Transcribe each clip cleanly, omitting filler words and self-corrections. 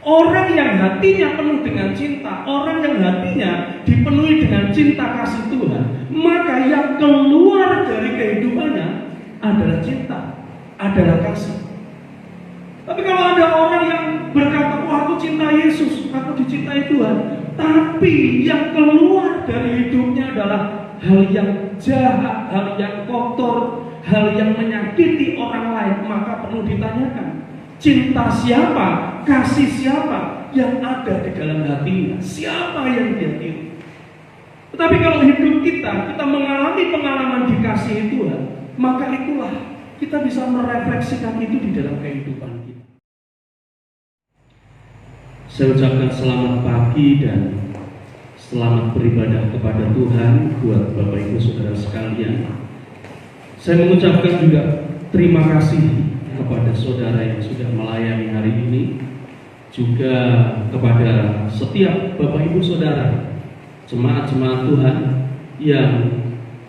Orang yang hatinya penuh dengan cinta, orang yang hatinya dipenuhi dengan cinta kasih Tuhan, maka yang keluar dari kehidupannya adalah cinta, adalah kasih. Tapi kalau ada orang yang berkata, "Oh, aku cinta Yesus, aku dicintai Tuhan," tapi yang keluar dari hidupnya adalah hal yang jahat, hal yang kotor, hal yang menyakiti orang lain, maka perlu ditanyakan, cinta siapa, kasih siapa yang ada di dalam hatinya, siapa yang dia tiru. Tetapi kalau hidup kita mengalami pengalaman dikasihi Tuhan, maka itulah kita bisa merefleksikan itu di dalam kehidupan kita. Saya ucapkan selamat pagi dan selamat beribadah kepada Tuhan buat Bapak Ibu Saudara sekalian. Saya mengucapkan juga terima kasih kepada saudara yang sudah melayani hari ini, juga kepada setiap Bapak Ibu Saudara, jemaat-jemaat Tuhan yang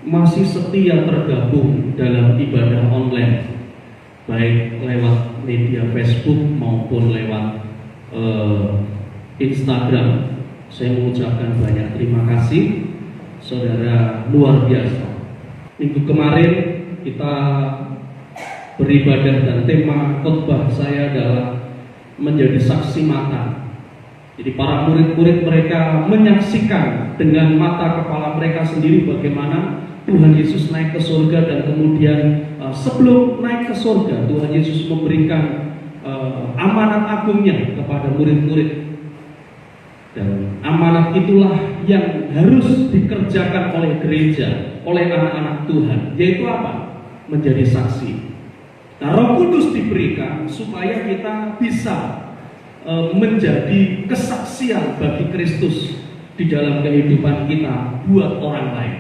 masih setia tergabung dalam ibadah online, baik lewat media Facebook maupun lewat Instagram. Saya mengucapkan banyak terima kasih, saudara, luar biasa. Minggu kemarin kita beribadah dan tema khotbah saya adalah menjadi saksi mata. Jadi para murid-murid mereka menyaksikan dengan mata kepala mereka sendiri bagaimana Tuhan Yesus naik ke surga, dan kemudian sebelum naik ke surga Tuhan Yesus memberikan amanat agungnya kepada murid-murid. Dan amanat itulah yang harus dikerjakan oleh gereja, oleh anak-anak Tuhan, yaitu apa? Menjadi saksi. Nah, Roh Kudus diberikan supaya kita bisa menjadi kesaksian bagi Kristus di dalam kehidupan kita buat orang lain.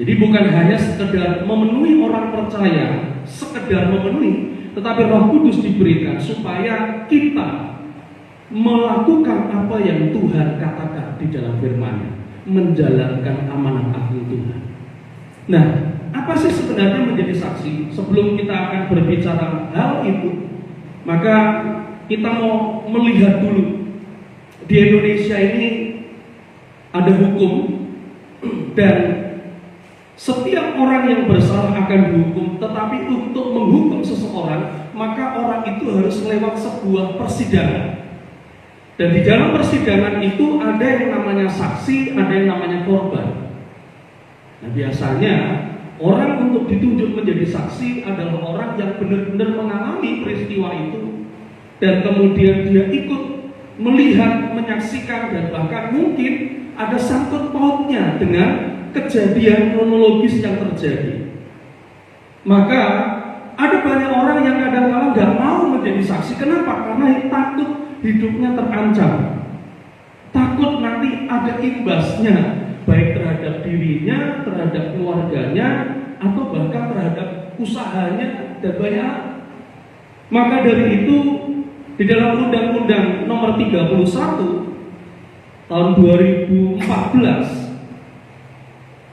Jadi bukan hanya sekedar memenuhi orang percaya, sekedar memenuhi, tetapi Roh Kudus diberikan supaya kita melakukan apa yang Tuhan katakan di dalam firman-Nya, menjalankan amanat agung Tuhan. Nah, apa sih sebenarnya menjadi saksi? Sebelum kita akan berbicara hal itu, maka kita mau melihat dulu di Indonesia ini ada hukum, dan setiap orang yang bersalah akan dihukum. Tetapi untuk menghukum seseorang, maka orang itu harus lewat sebuah persidangan. Dan di dalam persidangan itu ada yang namanya saksi, ada yang namanya korban. Nah, biasanya orang untuk ditunjuk menjadi saksi adalah orang yang benar-benar mengalami peristiwa itu, dan kemudian dia ikut melihat, menyaksikan, dan bahkan mungkin ada sangkut pautnya dengan kejadian kronologis yang terjadi. Maka ada banyak orang yang kadang-kadang nggak mau menjadi saksi. Kenapa? Karena takut hidupnya terancam, takut nanti ada imbasnya, baik terhadap dirinya, terhadap keluarganya, atau bahkan terhadap usahanya, dan banyak. Maka dari itu, di dalam Undang-Undang Nomor 31 tahun 2014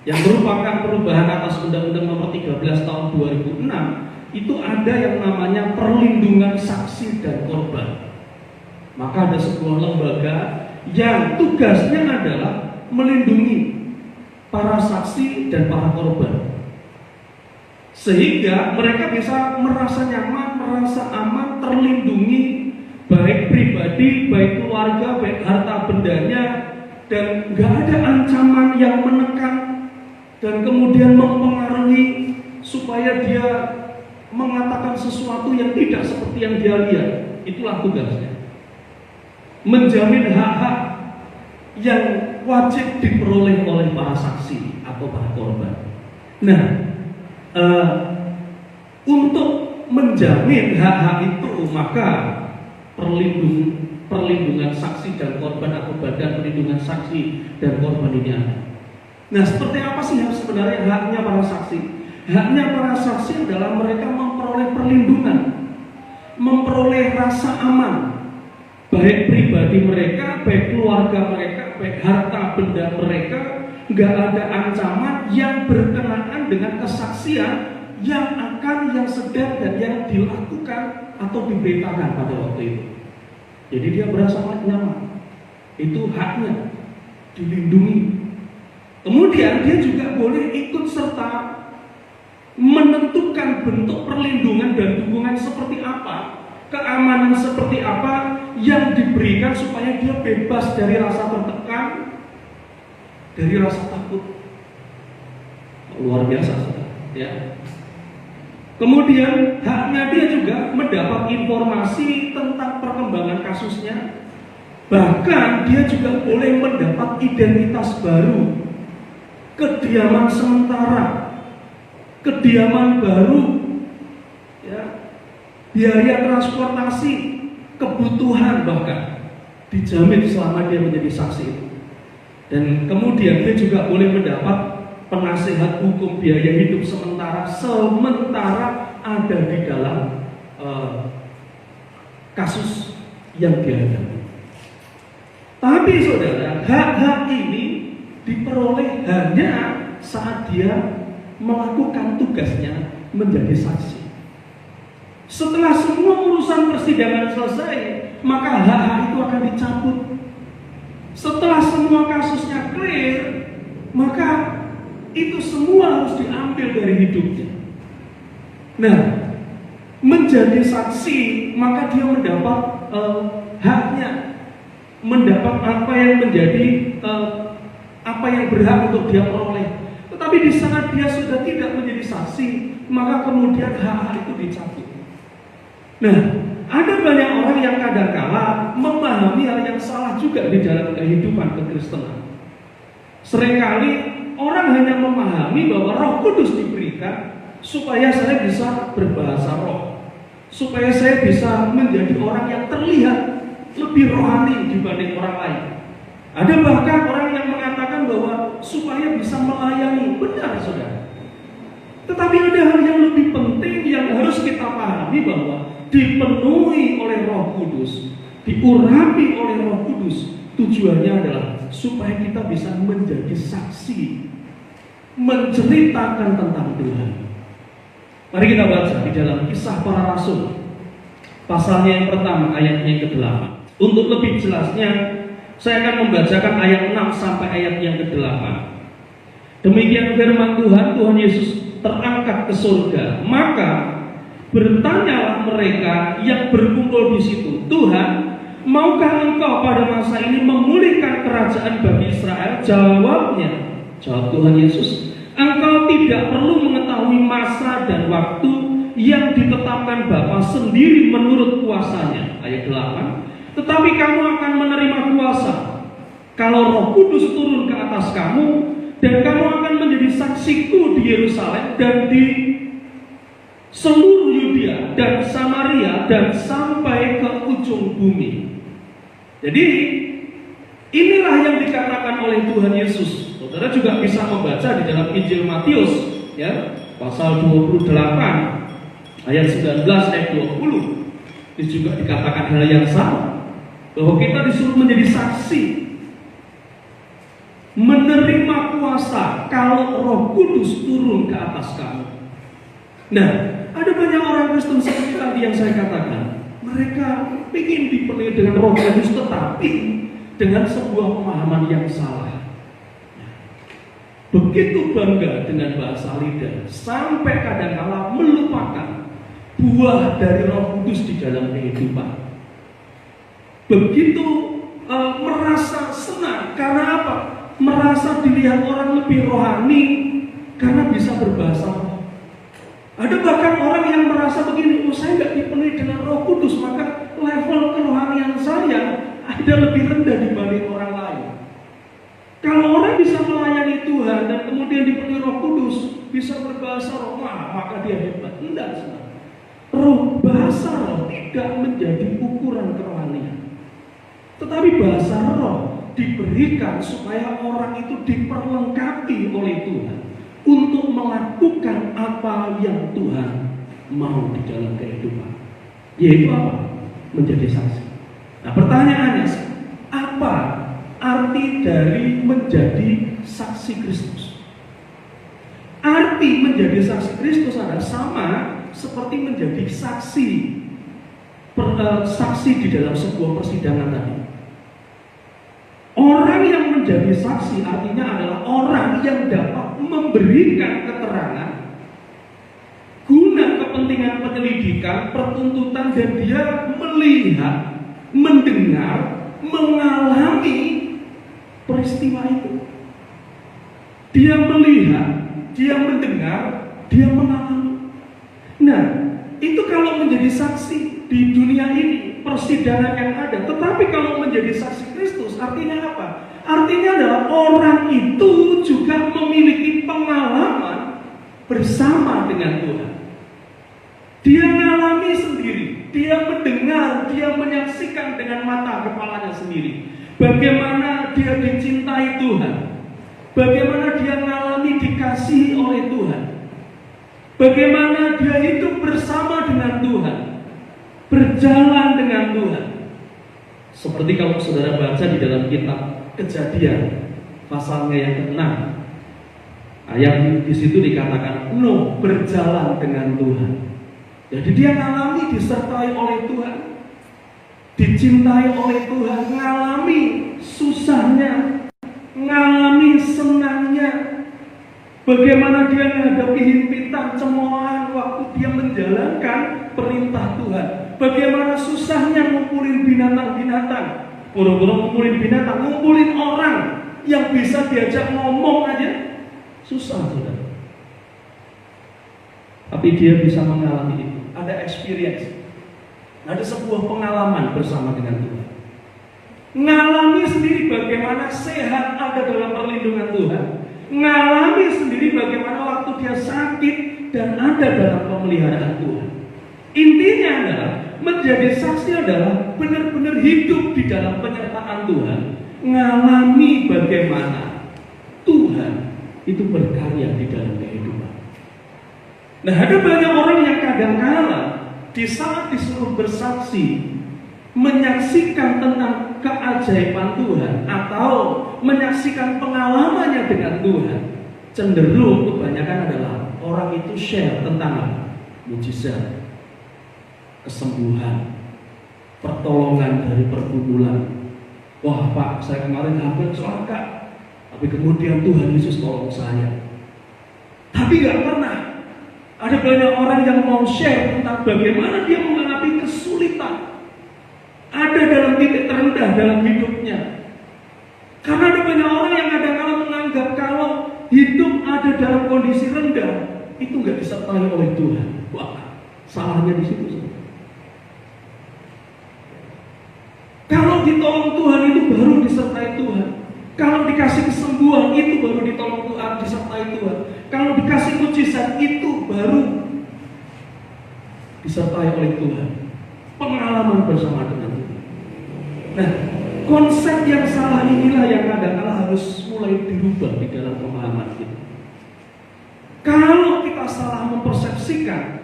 yang merupakan perubahan atas Undang-Undang Nomor 13 tahun 2006, itu ada yang namanya perlindungan saksi dan korban. Maka ada sebuah lembaga yang tugasnya adalah melindungi para saksi dan para korban, sehingga mereka bisa merasa nyaman, merasa aman, terlindungi, baik pribadi, baik keluarga, baik harta bendanya, dan nggak ada ancaman yang menekan dan kemudian mempengaruhi supaya dia mengatakan sesuatu yang tidak seperti yang dia lihat. Itulah tugasnya, menjamin hak-hak yang wajib diperoleh oleh para saksi atau para korban. Nah, untuk menjamin hak-hak itu, maka perlindungan saksi dan korban atau badan perlindungan saksi dan korban ini ada. Nah, seperti apa sih sebenarnya haknya para saksi? Haknya para saksi adalah mereka memperoleh perlindungan, memperoleh rasa aman, baik pribadi mereka, baik keluarga mereka, baik harta benda mereka. Nggak ada ancaman yang berkenaan dengan kesaksian yang sedang dan yang dilakukan atau diberitakan pada waktu itu. Jadi dia berasa nyaman. Itu haknya, dilindungi. Kemudian dia juga boleh ikut serta menentukan bentuk perlindungan dan dukungan seperti apa, keamanan seperti apa yang diberikan supaya dia bebas dari rasa tertekan, dari rasa takut. Luar biasa, ya. Kemudian haknya dia juga mendapat informasi tentang perkembangan kasusnya. Bahkan dia juga boleh mendapat identitas baru, kediaman sementara, kediaman baru, ya, biaya transportasi, kebutuhan bahkan dijamin selama dia menjadi saksi itu. Dan kemudian dia juga boleh mendapat penasehat hukum biaya hidup sementara ada di dalam kasus yang dihadapi. Tapi saudara, hak-hak ini diperoleh hanya saat dia melakukan tugasnya menjadi saksi. Setelah semua urusan persidangan selesai, maka hak-hak itu akan dicabut. Setelah semua kasusnya clear, maka itu semua harus diambil dari hidupnya. Nah, menjadi saksi, maka dia mendapat haknya, mendapat apa yang menjadi apa yang berhak untuk dia peroleh. Tetapi di saat dia sudah tidak menjadi saksi, maka kemudian hak-hak itu dicabut. Nah, ada banyak orang yang kadang-kala memahami hal yang salah juga di dalam kehidupan kekristenan. Seringkali orang hanya memahami bahwa Roh Kudus diberikan supaya saya bisa berbahasa roh, supaya saya bisa menjadi orang yang terlihat lebih rohani dibanding orang lain. Ada bahkan orang yang mengatakan bahwa supaya bisa melayani. Benar, saudara. Tetapi ada hal yang lebih penting yang harus kita pahami, bahwa dipenuhi oleh Roh Kudus, diurapi oleh Roh Kudus, tujuannya adalah supaya kita bisa menjadi saksi, menceritakan tentang Tuhan. Mari kita baca di dalam Kisah Para Rasul, pasalnya yang pertama, ayatnya yang ke-8. Untuk lebih jelasnya, saya akan membacakan ayat 6 sampai ayat yang ke-8. Demikian firman Tuhan, Tuhan Yesus terangkat ke surga. Maka bertanyalah mereka yang berkumpul di situ, Tuhan, maukah engkau pada masa ini memulihkan kerajaan bagi Israel? Jawab Tuhan Yesus, engkau tidak perlu mengetahui masa dan waktu yang ditetapkan Bapa sendiri menurut kuasanya. Ayat 8. Tetapi kamu akan menerima kuasa kalau Roh Kudus turun ke atas kamu, dan kamu akan menjadi saksiku di Yerusalem dan di seluruh Yudea dan Samaria dan sampai ke ujung bumi. Jadi inilah yang dikatakan oleh Tuhan Yesus. Saudara juga bisa membaca di dalam Injil Matius, ya, pasal 28 ayat 19 ayat 20. Itu juga dikatakan hal yang sama, bahwa kita disuruh menjadi saksi, menerima kuasa kalau Roh Kudus turun ke atas kamu. Nah, ada banyak orang Kristen seperti tadi yang saya katakan, mereka ingin dipenuhi dengan Roh Kudus, tetapi dengan sebuah pemahaman yang salah. Begitu bangga dengan bahasa lidah, sampai kadang-kala melupakan buah dari Roh Kudus di dalam kehidupan. Begitu merasa senang, karena apa? Merasa dilihat orang lebih rohani karena bisa berbahasa roh. Ada bahkan orang yang merasa begini, saya nggak dipenuhi dengan Roh Kudus, maka level kerohanian saya ada lebih rendah dibanding orang lain. Kalau orang bisa melayani Tuhan dan kemudian dipenuhi Roh Kudus, bisa berbahasa roh, maka dia hebat. Tidak, roh bahasa roh tidak menjadi ukuran kerohanian. Tetapi bahasa roh diberikan supaya orang itu diperlengkapi oleh Tuhan untuk melakukan apa yang Tuhan mau di dalam kehidupan. Yaitu apa? Menjadi saksi. Nah, pertanyaannya, apa arti dari menjadi saksi Kristus? Arti menjadi saksi Kristus adalah sama seperti menjadi saksi saksi di dalam sebuah persidangan tadi. Orang yang menjadi saksi artinya adalah orang yang dapat memberikan keterangan guna kepentingan penyelidikan, pertuntutan, dan dia melihat, mendengar, mengalami peristiwa itu. Dia melihat, dia mendengar, dia mengalami. Nah, itu kalau menjadi saksi di dunia ini, persidangan yang ada. Tetapi kalau menjadi saksi Kristus, artinya apa? Artinya adalah orang itu juga memiliki pengalaman bersama dengan Tuhan. Dia mengalami sendiri, dia mendengar, dia menyaksikan dengan mata kepalanya sendiri. Bagaimana dia dicintai Tuhan, bagaimana dia mengalami dikasihi oleh Tuhan, bagaimana dia hidup bersama dengan Tuhan, berjalan dengan Tuhan. Seperti kalau saudara baca di dalam kitab Kejadian pasalnya yang ke-6, ayat di situ dikatakan Nuh berjalan dengan Tuhan. Jadi dia mengalami disertai oleh Tuhan, dicintai oleh Tuhan, mengalami susahnya, mengalami senangnya, bagaimana dia menghadapi himpitan, cemoohan waktu dia menjalankan perintah Tuhan, bagaimana susahnya ngumpulin binatang-binatang, buru-buru ngumpulin binatang, ngumpulin orang yang bisa diajak ngomong aja susah, saudara. Tapi dia bisa mengalami itu. Ada experience, ada sebuah pengalaman bersama dengan Tuhan. Ngalami sendiri bagaimana sehat ada dalam perlindungan Tuhan. Ngalami sendiri bagaimana waktu dia sakit dan ada dalam pemeliharaan Tuhan. Intinya adalah menjadi saksi adalah benar-benar hidup di dalam penyertaan Tuhan. Ngalami bagaimana Tuhan itu berkarya di dalam kehidupan. Nah, ada banyak orang yang kadang-kala di saat disuruh bersaksi, menyaksikan tentang keajaiban Tuhan atau menyaksikan pengalamannya dengan Tuhan, cenderung kebanyakan adalah orang itu share tentang mujizat, kesembuhan, pertolongan dari pergumulan. Wah Pak, saya kemarin hampir celaka, tapi kemudian Tuhan Yesus tolong saya. Tapi gak pernah ada banyak orang yang mau share tentang bagaimana dia menghadapi kesulitan, ada dalam titik terendah dalam hidupnya. Karena ada banyak orang yang kadang-kadang menganggap kalau hidup ada dalam kondisi rendah itu nggak disertai oleh Tuhan. Wah, salahnya di situ. Kalau ditolong Tuhan itu baru disertai Tuhan. Kalau dikasih kesembuhan itu baru ditolong Tuhan, disertai Tuhan. Kalau dikasih mujizat itu baru disertai oleh Tuhan. Pengalaman bersama dengan Tuhan. Nah, konsep yang salah inilah yang kadang-kadang harus mulai dirubah di dalam pemahaman kita. Kalau kita salah mempersepsikan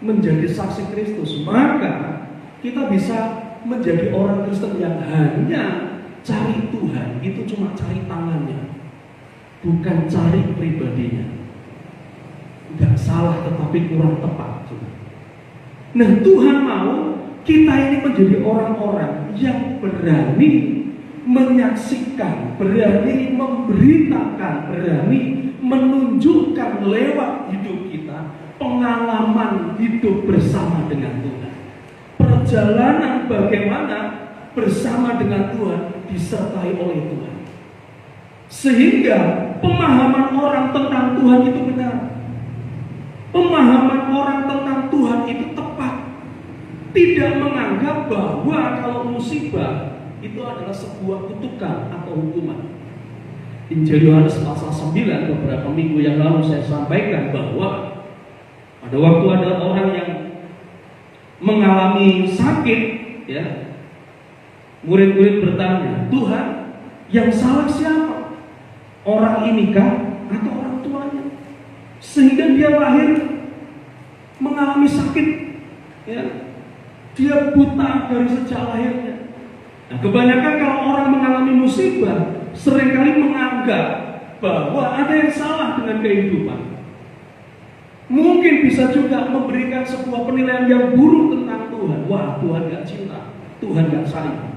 menjadi saksi Kristus, maka kita bisa menjadi orang Kristen yang hanya cari Tuhan, itu cuma cari tangannya, bukan cari pribadinya. Tidak salah, tetapi kurang tepat. Nah, Tuhan mau kita ini menjadi orang-orang yang berani menyaksikan, berani memberitakan, berani menunjukkan lewat hidup kita pengalaman hidup bersama dengan Tuhan. Perjalanan bagaimana bersama dengan Tuhan disertai oleh Tuhan. Sehingga pemahaman orang tentang Tuhan itu benar. Pemahaman orang tentang Tuhan itu tepat. Tidak menganggap bahwa kalau musibah itu adalah sebuah kutukan atau hukuman. Injil Yohanes pasal 9 beberapa minggu yang lalu saya sampaikan bahwa pada waktu ada orang yang mengalami sakit, ya, murid-murid bertanya, Tuhan, yang salah siapa? Orang ini kah atau orang tuanya? Sehingga dia lahir mengalami sakit, ya. Dia buta dari sejak lahirnya. Nah, kebanyakan kalau orang mengalami musibah, seringkali menganggap bahwa ada yang salah dengan kehidupan. Mungkin bisa juga memberikan sebuah penilaian yang buruk tentang Tuhan. wah Tuhan gak cinta, Tuhan gak sayang.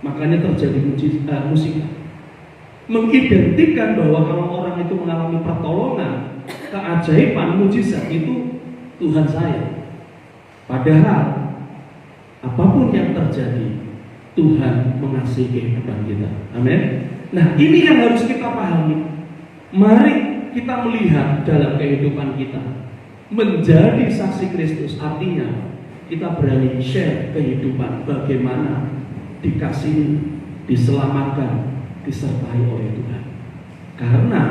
Makanya terjadi musibah. Mengidentikan bahwa kalau orang itu mengalami pertolongan, keajaiban, mujizat itu Tuhan sayang. Padahal apapun yang terjadi, Tuhan mengasihi kehidupan kita. Amin. Nah, ini yang harus kita pahami. Mari kita melihat dalam kehidupan kita. Menjadi saksi Kristus artinya kita berani share kehidupan, bagaimana dikasihi, diselamatkan, disertai oleh Tuhan. Karena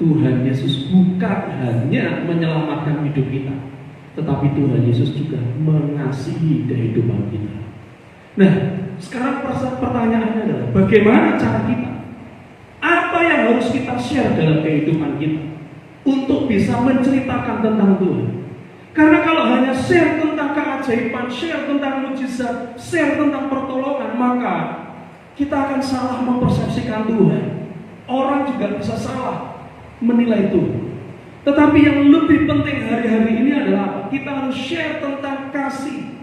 Tuhan Yesus bukan hanya menyelamatkan hidup kita, tetapi Tuhan Yesus juga mengasihi kehidupan kita. Nah, sekarang pertanyaannya adalah bagaimana cara kita? Apa yang harus kita share dalam kehidupan kita untuk bisa menceritakan tentang Tuhan? Karena kalau hanya share tentang keajaiban, share tentang mujizat, share tentang pertolongan, maka kita akan salah mempersepsikan Tuhan. Orang juga bisa salah menilai Tuhan. Tetapi yang lebih penting hari-hari ini adalah kita harus share tentang kasih.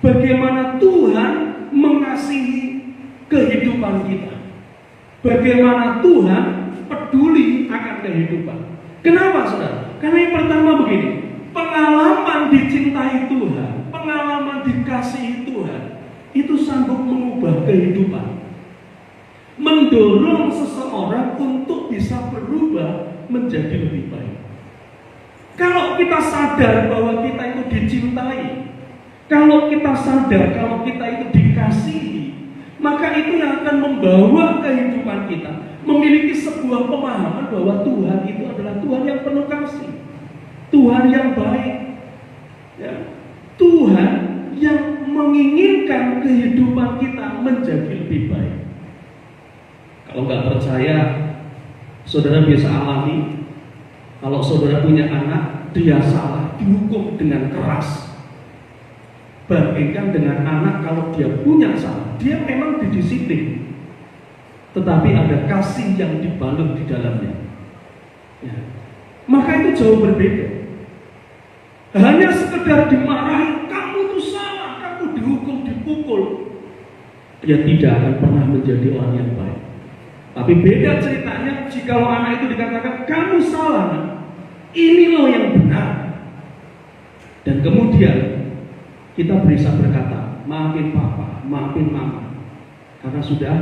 Bagaimana Tuhan mengasihi kehidupan kita. Bagaimana Tuhan peduli akan kehidupan. Kenapa, saudara? Karena yang pertama begini, pengalaman dicintai Tuhan, pengalaman dikasihi Tuhan, itu sanggup mengubah kehidupan. Mendorong seseorang untuk bisa berubah menjadi lebih baik. Kalau kita sadar bahwa kita itu dicintai, kalau kita sadar kalau kita itu dikasihi, maka itu yang akan membawa kehidupan kita memiliki sebuah pemahaman bahwa Tuhan itu adalah Tuhan yang penuh kasih, Tuhan yang baik, ya. Tuhan yang menginginkan kehidupan kita menjadi lebih baik. Kalau nggak percaya, saudara bisa alami. Kalau saudara punya anak, dia salah, dihukum dengan keras. Bandingkan dengan anak kalau dia punya salah, dia memang didisiplin, tetapi ada kasih yang dibalut di dalamnya. Ya. Maka itu jauh berbeda. Hanya sekedar dimarahi, kamu itu salah, kamu dihukum, dipukul, dia tidak akan pernah menjadi orang yang baik. Tapi beda ceritanya jikalau anak itu dikatakan kamu salah, ini loh yang benar. Dan kemudian kita bisa berkata, maafin papa, maafin mama, karena sudah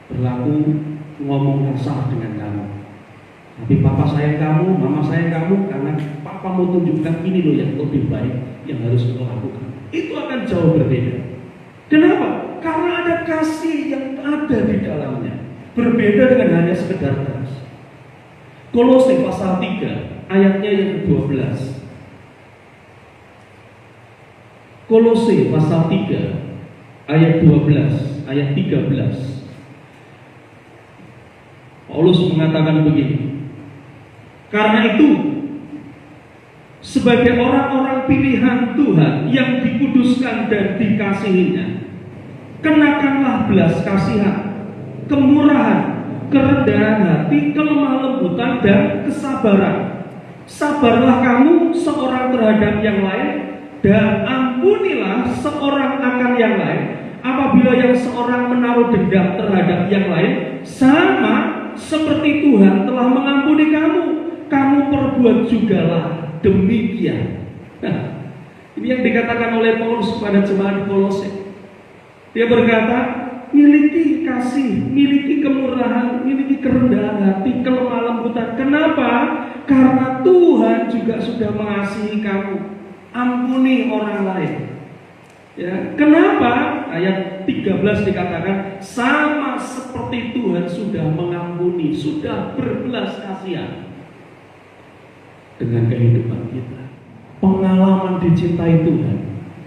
berlaku ngomong kasar dengan kamu. Tapi papa sayang kamu, mama sayang kamu, karena papa mau tunjukkan ini loh yang lebih baik yang harus kau lakukan. Itu akan jauh berbeda. Kenapa? Karena ada kasih yang ada di dalamnya. Berbeda dengan hanya sekedar keras. Kolose pasal 3 ayatnya yang ke-12. Kolose pasal 3 ayat 12, ayat 13. Paulus mengatakan begini. Karena itu, sebagai orang-orang pilihan Tuhan yang dikuduskan dan dikasihinya, kenakanlah belas kasihan, kemurahan, kerendahan hati, kelemah lembutan, dan kesabaran. Sabarlah kamu seorang terhadap yang lain, dan ampunilah seorang akan yang lain. Apabila yang seorang menaruh dendam terhadap yang lain, sama seperti Tuhan telah mengampuni kamu, kamu perbuat jugalah demikian. Nah, ini yang dikatakan oleh Paulus kepada jemaat di Kolose. Dia berkata, miliki kasih, miliki kemurahan, miliki kerendahan hati, kelemah lembutan. Kenapa? Karena Tuhan juga sudah mengasihi kamu. Ampuni orang lain. Ya, kenapa? Ayat 13 dikatakan, sama seperti Tuhan sudah mengampuni, sudah berbelas kasihan dengan kehidupan kita. Pengalaman dicintai Tuhan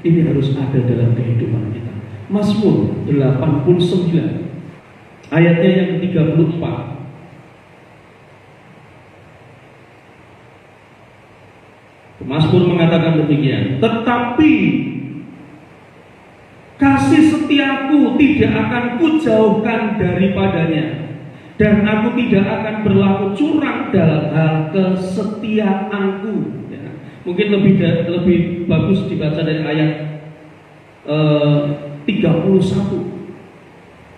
ini harus ada dalam kehidupan kita. Mazmur 89 ayatnya yang ke-34. Mazmur mengatakan demikian, tetapi kasih setiaku tidak akan kujauhkan daripadanya, dan aku tidak akan berlaku curang dalam hal kesetiaanku. Ya. Mungkin lebih bagus dibaca dari ayat 31.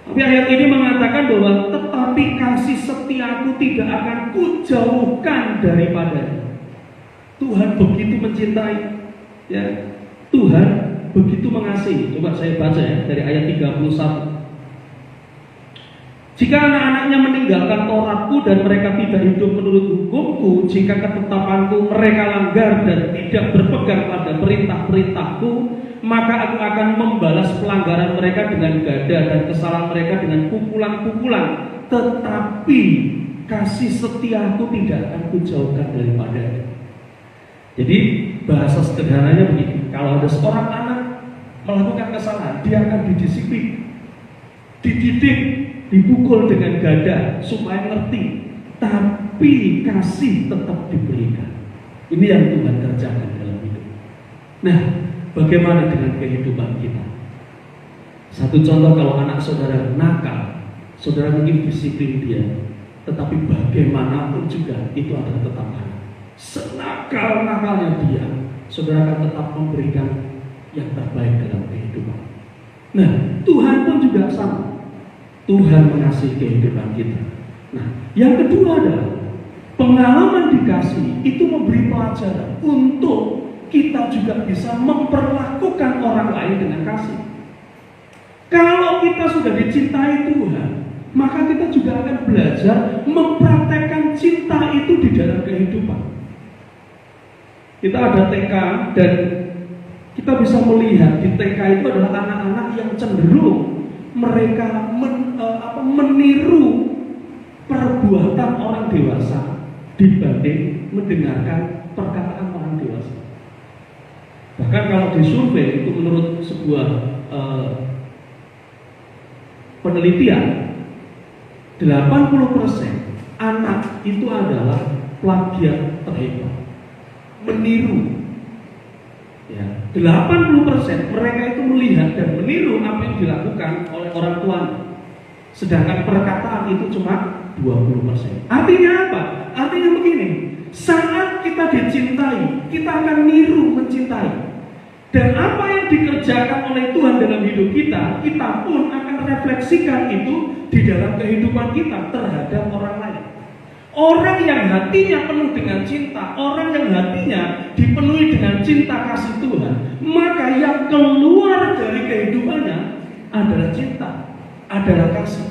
Tapi ayat ini mengatakan bahwa tetapi kasih setiaku tidak akan kujauhkan daripadanya. Tuhan begitu mencintai, ya. Tuhan begitu mengasihi. Coba saya baca ya dari ayat 31. Jika anak-anaknya meninggalkan Tauratku dan mereka tidak hidup menurut hukumku, jika ketetapanku mereka langgar dan tidak berpegang pada perintah-perintahku, maka aku akan membalas pelanggaran mereka dengan gada dan kesalahan mereka dengan pukulan-pukulan. Tetapi kasih setiaku tidak akan kujauhkan daripadanya. Jadi bahasa sederhananya begini, kalau ada seorang anak melakukan kesalahan, dia akan didisiplin, dididik, dipukul dengan gada supaya ngerti, tapi kasih tetap diberikan. Ini yang Tuhan kerjakan dalam hidup. Nah, bagaimana dengan kehidupan kita? Satu contoh, kalau anak saudara nakal, saudara mungkin disiplin dia, tetapi bagaimanapun juga itu adalah tetap anak. Senakal-nakalnya dia, saudara akan tetap memberikan yang terbaik dalam kehidupan. Nah, Tuhan pun juga sama. Tuhan mengasihi kehidupan kita. Nah, yang kedua adalah pengalaman dikasih itu memberi pelajaran untuk kita juga bisa memperlakukan orang lain dengan kasih. Kalau kita sudah dicintai Tuhan, maka kita juga akan belajar mempraktekkan cinta itu di dalam kehidupan. Kita ada TK dan kita bisa melihat di TK itu adalah anak-anak yang cenderung mereka meniru perbuatan orang dewasa dibanding mendengarkan perkataan orang dewasa. Bahkan kalau disurvei itu menurut sebuah penelitian, 80% anak itu adalah plagiat terhebat, meniru. Ya, 80% mereka itu melihat dan meniru apa yang dilakukan oleh orang tuanya. Sedangkan perkataan itu cuma 20%. Artinya apa? Artinya begini, saat kita dicintai, kita akan niru mencintai. Dan apa yang dikerjakan oleh Tuhan dalam hidup kita, kita pun akan refleksikan itu di dalam kehidupan kita terhadap orang lain. Orang yang hatinya penuh dengan cinta, orang yang hatinya dipenuhi dengan cinta kasih Tuhan, maka yang keluar dari kehidupannya adalah cinta, adalah kasih.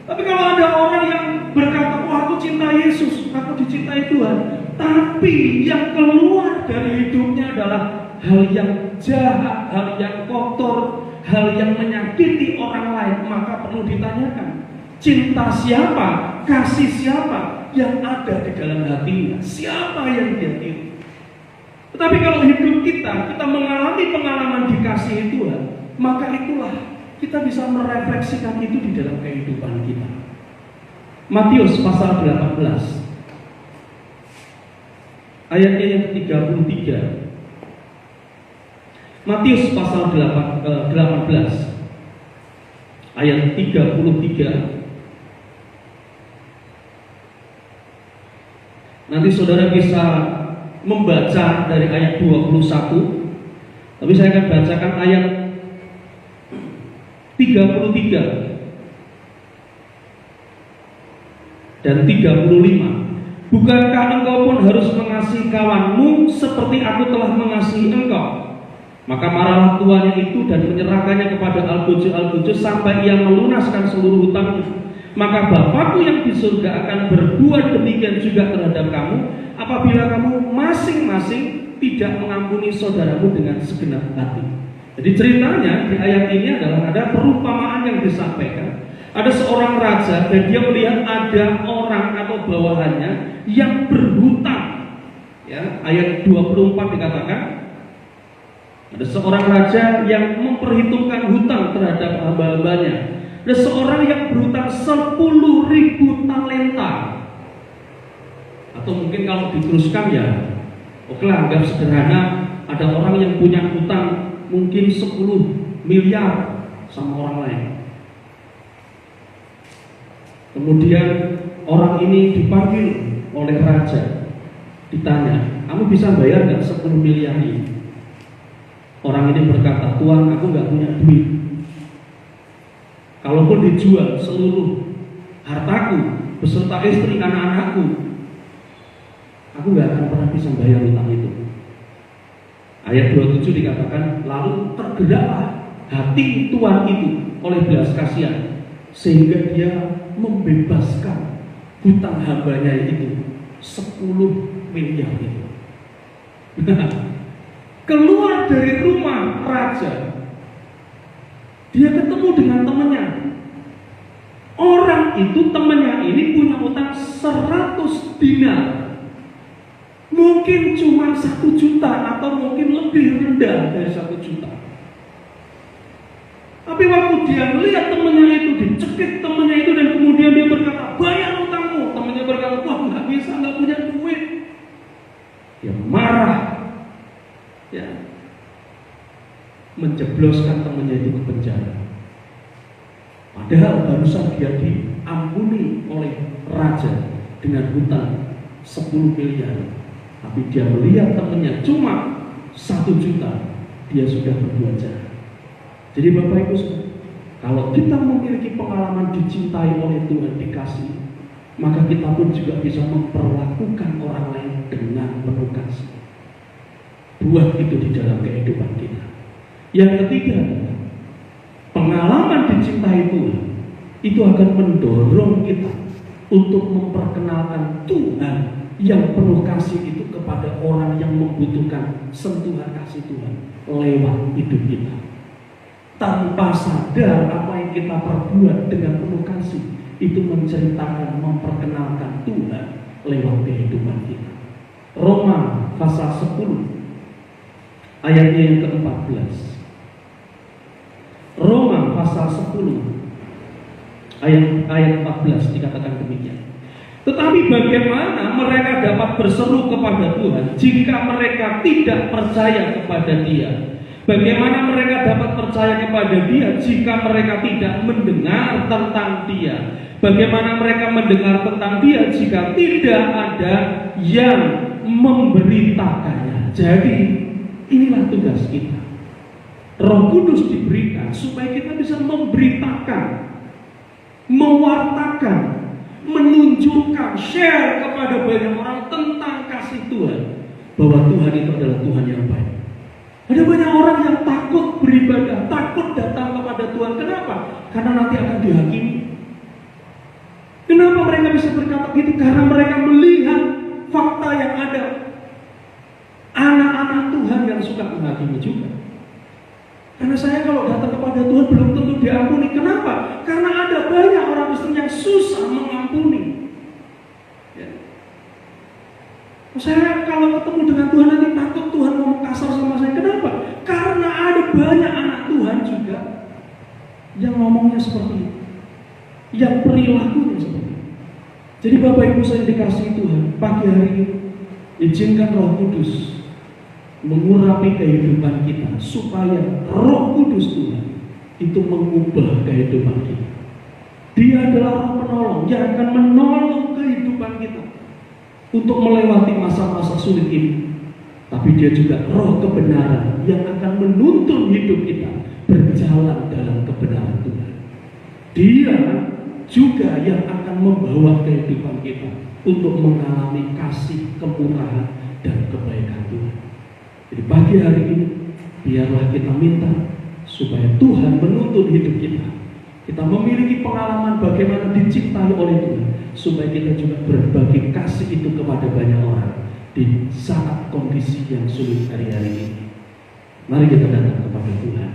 Tapi kalau ada orang yang berkata, "Oh, aku cinta Yesus, aku dicintai Tuhan," tapi yang keluar dari hidupnya adalah hal yang jahat, hal yang kotor, hal yang menyakiti orang lain, maka perlu ditanyakan, cinta siapa? Kasih siapa yang ada di dalam hatinya? Siapa yang dia tiru? Tetapi kalau hidup kita mengalami pengalaman dikasihi Tuhan, maka itulah kita bisa merefleksikan itu di dalam kehidupan kita. Matius pasal 18 ayatnya yang ke-33. Matius pasal 18 ayat 33. Nanti saudara bisa membaca dari ayat 21, tapi saya akan bacakan ayat 33 dan 35. Bukankah engkau pun harus mengasihi kawanmu seperti aku telah mengasihi engkau? Maka marahlah tuannya itu dan menyerahkannya kepada algojo sampai ia melunaskan seluruh hutangnya. Maka Bapakku yang di surga akan berbuat demikian juga terhadap kamu, apabila kamu masing-masing tidak mengampuni saudaramu dengan segenap hati. Jadi ceritanya di ayat ini adalah ada perumpamaan yang disampaikan. Ada seorang raja dan dia melihat ada orang atau bawahannya yang berhutang. Ya, ayat 24 dikatakan, ada seorang raja yang memperhitungkan hutang terhadap hamba-hambanya. Ada seorang yang berhutang 10.000 talenta. Atau mungkin kalau diteruskan ya, oke lah, anggap sederhana, ada orang yang punya hutang mungkin 10 miliar sama orang lain. Kemudian orang ini dipanggil oleh raja, ditanya, kamu bisa bayar nggak 10 miliar ini? Orang ini berkata, Tuhan, aku nggak punya duit. Kalaupun dijual seluruh hartaku beserta istri anak-anakku, aku nggak akan pernah bisa bayar utang itu. Ayat 27 dikatakan, lalu tergeraklah hati tuan itu oleh belas kasihan, sehingga dia membebaskan hutang hambanya itu 10 miliar itu. Keluar dari rumah raja, dia ketemu dengan temannya. Orang itu, temannya ini punya utang 100 dinar. Mungkin cuma 1 juta atau mungkin lebih rendah dari 1 juta. Tapi waktu dia melihat temannya itu, dicekik temannya itu, dan kemudian dia berkata, bayar utangmu. Temannya berkata, wah nggak bisa, nggak punya duit. Dia marah, ya, menjebloskan temannya itu ke penjara. Padahal barusan dia diampuni oleh raja dengan hutang 10 miliar. Tapi dia melihat temannya cuma 1 juta, dia sudah berbuat jahat. Jadi Bapak Ibu, kalau kita memiliki pengalaman dicintai oleh Tuhan, dikasih, maka kita pun juga bisa memperlakukan orang lain dengan penuh kasih. Buat itu di dalam kehidupan kita. Yang ketiga, pengalaman dicintai Tuhan itu akan mendorong kita untuk memperkenalkan Tuhan yang penuh kasih itu kepada orang yang membutuhkan sentuhan kasih Tuhan lewat hidup kita. Tanpa sadar apa yang kita perbuat dengan penuh kasih itu menceritakan, memperkenalkan Tuhan lewat kehidupan kita. Roma pasal 10 ayatnya yang ke-14. Roma pasal 10 ayat 14 dikatakan demikian. Tetapi bagaimana mereka dapat berseru kepada Tuhan jika mereka tidak percaya kepada Dia? Bagaimana mereka dapat percaya kepada Dia jika mereka tidak mendengar tentang Dia? Bagaimana mereka mendengar tentang Dia jika tidak ada yang memberitakannya? Jadi inilah tugas kita. Roh Kudus diberikan supaya kita bisa memberitakan, mewartakan, menunjukkan, share kepada banyak orang tentang kasih Tuhan, bahwa Tuhan itu adalah Tuhan yang baik. Ada banyak orang yang takut beribadah, takut datang kepada Tuhan. Kenapa? Karena nanti akan dihakimi. Kenapa mereka bisa berkata gitu? Karena mereka melihat fakta yang ada. Anak-anak Tuhan yang suka menghakimi juga. Karena saya kalau datang kepada Tuhan belum tentu diampuni. Kenapa? Karena ada banyak orang Kristen yang susah mengampuni. Ya. Saya kalau ketemu dengan Tuhan nanti takut Tuhan ngomong kasar sama saya. Kenapa? Karena ada banyak anak Tuhan juga yang ngomongnya seperti itu, yang perilakunya seperti itu. Jadi Bapak Ibu saya dikasihi Tuhan, pagi hari ini izinkan Roh Kudus mengurapi kehidupan kita, supaya Roh Kudus Tuhan itu mengubah kehidupan kita. Dia adalah Roh penolong yang akan menolong kehidupan kita untuk melewati masa-masa sulit ini. Tapi dia juga Roh kebenaran yang akan menuntun hidup kita berjalan dalam kebenaran Tuhan. Dia juga yang akan membawa kehidupan kita untuk mengalami kasih, kemurahan, dan kebaikan Tuhan. Jadi pagi hari ini biarlah kita minta supaya Tuhan menuntun hidup kita. Kita memiliki pengalaman bagaimana dicintai oleh Tuhan, supaya kita juga berbagi kasih itu kepada banyak orang di saat kondisi yang sulit hari-hari ini. Mari kita datang kepada Tuhan.